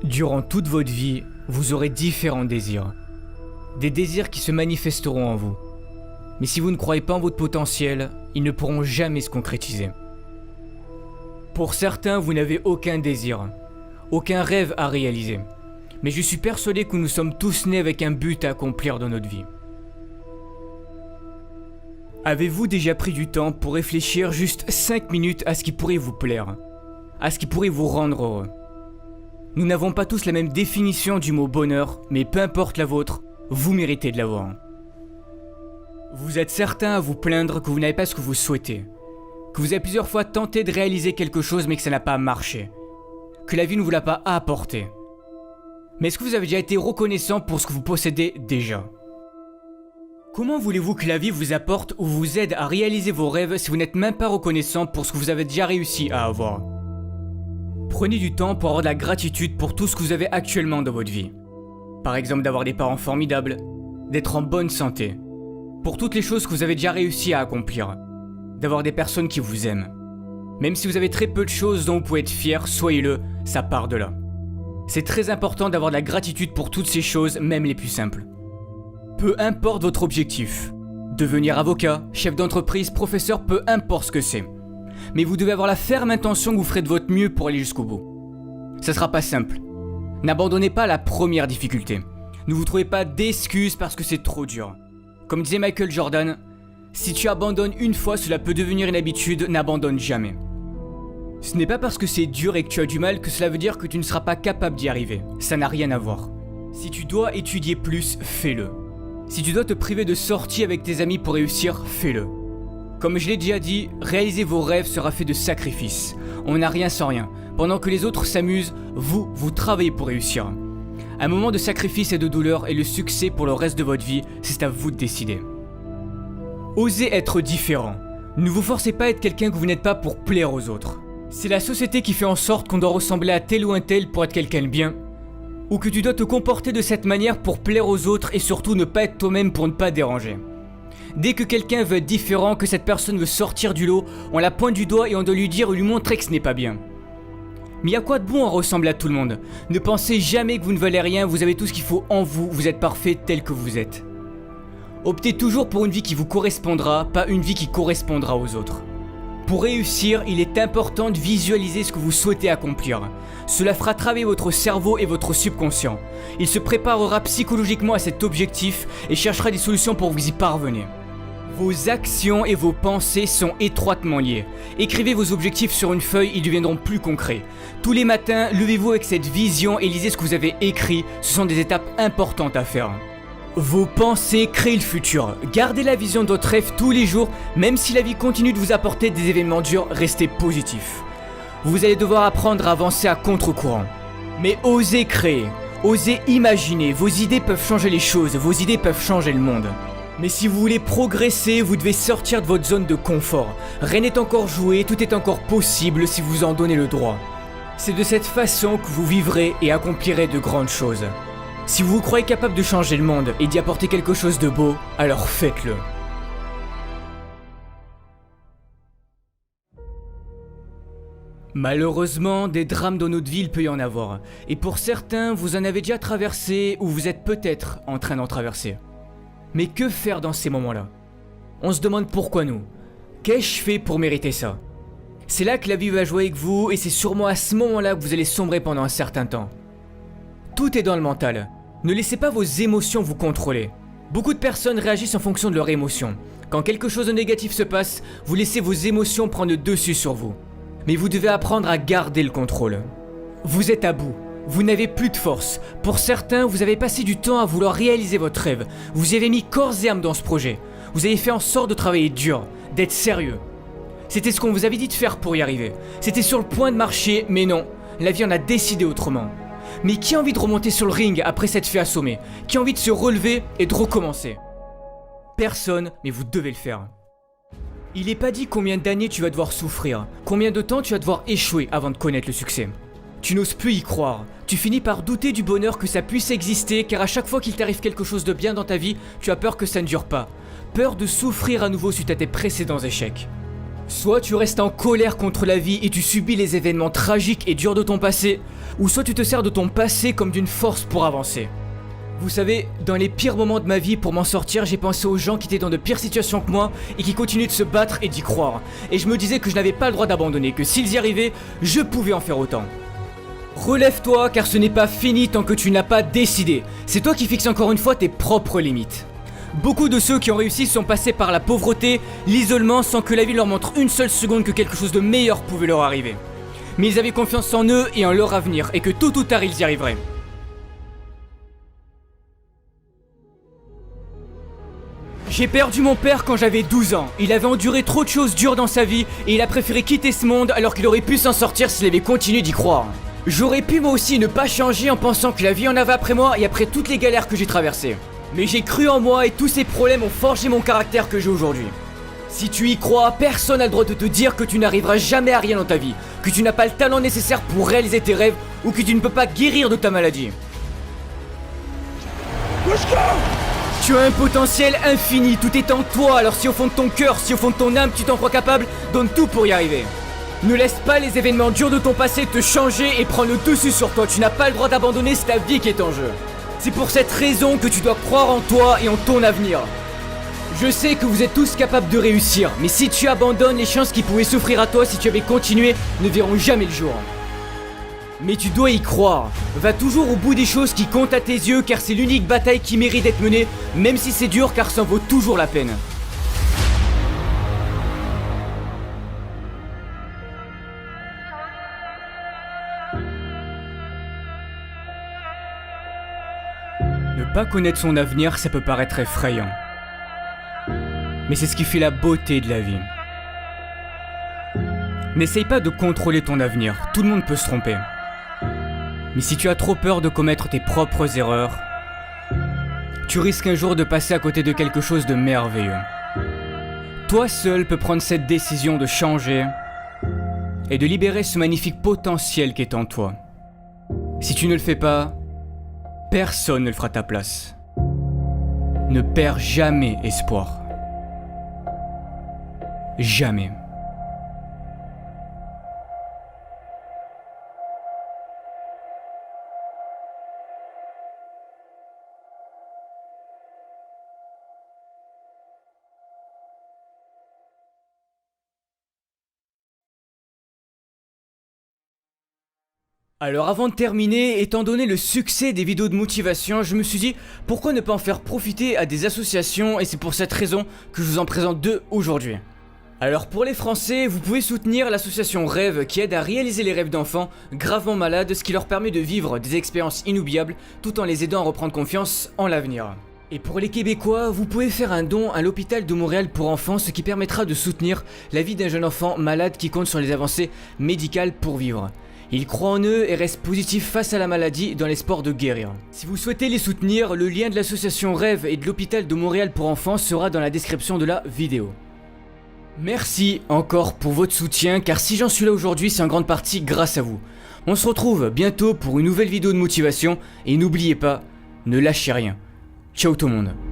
Durant toute votre vie, vous aurez différents désirs. Des désirs qui se manifesteront en vous. Mais si vous ne croyez pas en votre potentiel, ils ne pourront jamais se concrétiser. Pour certains, vous n'avez aucun désir, aucun rêve à réaliser. Mais je suis persuadé que nous sommes tous nés avec un but à accomplir dans notre vie. Avez-vous déjà pris du temps pour réfléchir juste 5 minutes à ce qui pourrait vous plaire, à ce qui pourrait vous rendre heureux? Nous n'avons pas tous la même définition du mot bonheur, mais peu importe la vôtre, vous méritez de l'avoir. Vous êtes certain à vous plaindre que vous n'avez pas ce que vous souhaitez, que vous avez plusieurs fois tenté de réaliser quelque chose mais que ça n'a pas marché, que la vie ne vous l'a pas apporté. Mais est-ce que vous avez déjà été reconnaissant pour ce que vous possédez déjà? Comment voulez-vous que la vie vous apporte ou vous aide à réaliser vos rêves si vous n'êtes même pas reconnaissant pour ce que vous avez déjà réussi à avoir? Prenez du temps pour avoir de la gratitude pour tout ce que vous avez actuellement dans votre vie. Par exemple d'avoir des parents formidables, d'être en bonne santé, pour toutes les choses que vous avez déjà réussi à accomplir, d'avoir des personnes qui vous aiment. Même si vous avez très peu de choses dont vous pouvez être fier, soyez-le, ça part de là. C'est très important d'avoir de la gratitude pour toutes ces choses, même les plus simples. Peu importe votre objectif, devenir avocat, chef d'entreprise, professeur, peu importe ce que c'est. Mais vous devez avoir la ferme intention que vous ferez de votre mieux pour aller jusqu'au bout. Ça sera pas simple. N'abandonnez pas la première difficulté. Ne vous trouvez pas d'excuses parce que c'est trop dur. Comme disait Michael Jordan, si tu abandonnes une fois, cela peut devenir une habitude, n'abandonne jamais. Ce n'est pas parce que c'est dur et que tu as du mal que cela veut dire que tu ne seras pas capable d'y arriver. Ça n'a rien à voir. Si tu dois étudier plus, fais-le. Si tu dois te priver de sorties avec tes amis pour réussir, fais-le. Comme je l'ai déjà dit, réaliser vos rêves sera fait de sacrifices. On n'a rien sans rien. Pendant que les autres s'amusent, vous travaillez pour réussir. Un moment de sacrifice et de douleur et le succès pour le reste de votre vie, c'est à vous de décider. Osez être différent. Ne vous forcez pas à être quelqu'un que vous n'êtes pas pour plaire aux autres. C'est la société qui fait en sorte qu'on doit ressembler à tel ou un tel pour être quelqu'un de bien, ou que tu dois te comporter de cette manière pour plaire aux autres et surtout ne pas être toi-même pour ne pas déranger. Dès que quelqu'un veut être différent, que cette personne veut sortir du lot, on la pointe du doigt et on doit lui dire ou lui montrer que ce n'est pas bien. Mais y a quoi de bon à ressembler à tout le monde? Ne pensez jamais que vous ne valez rien, vous avez tout ce qu'il faut en vous, vous êtes parfait tel que vous êtes. Optez toujours pour une vie qui vous correspondra, pas une vie qui correspondra aux autres. Pour réussir, il est important de visualiser ce que vous souhaitez accomplir. Cela fera travailler votre cerveau et votre subconscient. Il se préparera psychologiquement à cet objectif et cherchera des solutions pour vous y parvenir. Vos actions et vos pensées sont étroitement liées. Écrivez vos objectifs sur une feuille, ils deviendront plus concrets. Tous les matins, levez-vous avec cette vision et lisez ce que vous avez écrit. Ce sont des étapes importantes à faire. Vos pensées créent le futur. Gardez la vision de votre rêve tous les jours, même si la vie continue de vous apporter des événements durs, restez positif. Vous allez devoir apprendre à avancer à contre-courant. Mais osez créer, osez imaginer, vos idées peuvent changer les choses, vos idées peuvent changer le monde. Mais si vous voulez progresser, vous devez sortir de votre zone de confort. Rien n'est encore joué, tout est encore possible si vous en donnez le droit. C'est de cette façon que vous vivrez et accomplirez de grandes choses. Si vous vous croyez capable de changer le monde et d'y apporter quelque chose de beau, alors faites-le. Malheureusement, des drames dans notre vie, il peut y en avoir. Et pour certains, vous en avez déjà traversé ou vous êtes peut-être en train d'en traverser. Mais que faire dans ces moments-là? On se demande pourquoi nous. Qu'ai-je fait pour mériter ça? C'est là que la vie va jouer avec vous et c'est sûrement à ce moment-là que vous allez sombrer pendant un certain temps. Tout est dans le mental. Ne laissez pas vos émotions vous contrôler. Beaucoup de personnes réagissent en fonction de leurs émotions. Quand quelque chose de négatif se passe, vous laissez vos émotions prendre le dessus sur vous. Mais vous devez apprendre à garder le contrôle. Vous êtes à bout. Vous n'avez plus de force. Pour certains, vous avez passé du temps à vouloir réaliser votre rêve. Vous y avez mis corps et âme dans ce projet. Vous avez fait en sorte de travailler dur, d'être sérieux. C'était ce qu'on vous avait dit de faire pour y arriver. C'était sur le point de marcher, mais non. La vie en a décidé autrement. Mais qui a envie de remonter sur le ring après s'être fait assommer? Qui a envie de se relever et de recommencer? Personne, mais vous devez le faire. Il n'est pas dit combien d'années tu vas devoir souffrir, combien de temps tu vas devoir échouer avant de connaître le succès. Tu n'oses plus y croire, tu finis par douter du bonheur que ça puisse exister car à chaque fois qu'il t'arrive quelque chose de bien dans ta vie, tu as peur que ça ne dure pas. Peur de souffrir à nouveau suite à tes précédents échecs. Soit tu restes en colère contre la vie et tu subis les événements tragiques et durs de ton passé, ou soit tu te sers de ton passé comme d'une force pour avancer. Vous savez, dans les pires moments de ma vie, pour m'en sortir, j'ai pensé aux gens qui étaient dans de pires situations que moi et qui continuaient de se battre et d'y croire. Et je me disais que je n'avais pas le droit d'abandonner, que s'ils y arrivaient, je pouvais en faire autant. Relève-toi car ce n'est pas fini tant que tu n'as pas décidé. C'est toi qui fixes encore une fois tes propres limites. Beaucoup de ceux qui ont réussi sont passés par la pauvreté, l'isolement sans que la vie leur montre une seule seconde que quelque chose de meilleur pouvait leur arriver. Mais ils avaient confiance en eux et en leur avenir et que tôt ou tard ils y arriveraient. J'ai perdu mon père quand j'avais 12 ans. Il avait enduré trop de choses dures dans sa vie et il a préféré quitter ce monde alors qu'il aurait pu s'en sortir s'il avait continué d'y croire. J'aurais pu moi aussi ne pas changer en pensant que la vie en avait après moi et après toutes les galères que j'ai traversées. Mais j'ai cru en moi et tous ces problèmes ont forgé mon caractère que j'ai aujourd'hui. Si tu y crois, personne n'a le droit de te dire que tu n'arriveras jamais à rien dans ta vie, que tu n'as pas le talent nécessaire pour réaliser tes rêves ou que tu ne peux pas guérir de ta maladie. Tu as un potentiel infini, tout est en toi, alors si au fond de ton cœur, si au fond de ton âme tu t'en crois capable, donne tout pour y arriver. Ne laisse pas les événements durs de ton passé te changer et prendre le dessus sur toi, tu n'as pas le droit d'abandonner, c'est ta vie qui est en jeu. C'est pour cette raison que tu dois croire en toi et en ton avenir. Je sais que vous êtes tous capables de réussir, mais si tu abandonnes, les chances qui pouvaient s'offrir à toi si tu avais continué ne verront jamais le jour. Mais tu dois y croire. Va toujours au bout des choses qui comptent à tes yeux car c'est l'unique bataille qui mérite d'être menée, même si c'est dur car ça en vaut toujours la peine. Ne pas connaître son avenir, ça peut paraître effrayant. Mais c'est ce qui fait la beauté de la vie. N'essaye pas de contrôler ton avenir, tout le monde peut se tromper. Mais si tu as trop peur de commettre tes propres erreurs, tu risques un jour de passer à côté de quelque chose de merveilleux. Toi seul peux prendre cette décision de changer et de libérer ce magnifique potentiel qui est en toi. Si tu ne le fais pas, personne ne le fera à ta place. Ne perds jamais espoir. Jamais. Alors avant de terminer, étant donné le succès des vidéos de motivation, je me suis dit pourquoi ne pas en faire profiter à des associations et c'est pour cette raison que je vous en présente deux aujourd'hui. Alors pour les Français, vous pouvez soutenir l'association Rêve qui aide à réaliser les rêves d'enfants gravement malades, ce qui leur permet de vivre des expériences inoubliables tout en les aidant à reprendre confiance en l'avenir. Et pour les Québécois, vous pouvez faire un don à l'hôpital de Montréal pour enfants, ce qui permettra de soutenir la vie d'un jeune enfant malade qui compte sur les avancées médicales pour vivre. Ils croient en eux et restent positifs face à la maladie dans l'espoir de guérir. Si vous souhaitez les soutenir, le lien de l'association Rêve et de l'hôpital de Montréal pour enfants sera dans la description de la vidéo. Merci encore pour votre soutien car si j'en suis là aujourd'hui c'est en grande partie grâce à vous. On se retrouve bientôt pour une nouvelle vidéo de motivation et n'oubliez pas, ne lâchez rien. Ciao tout le monde.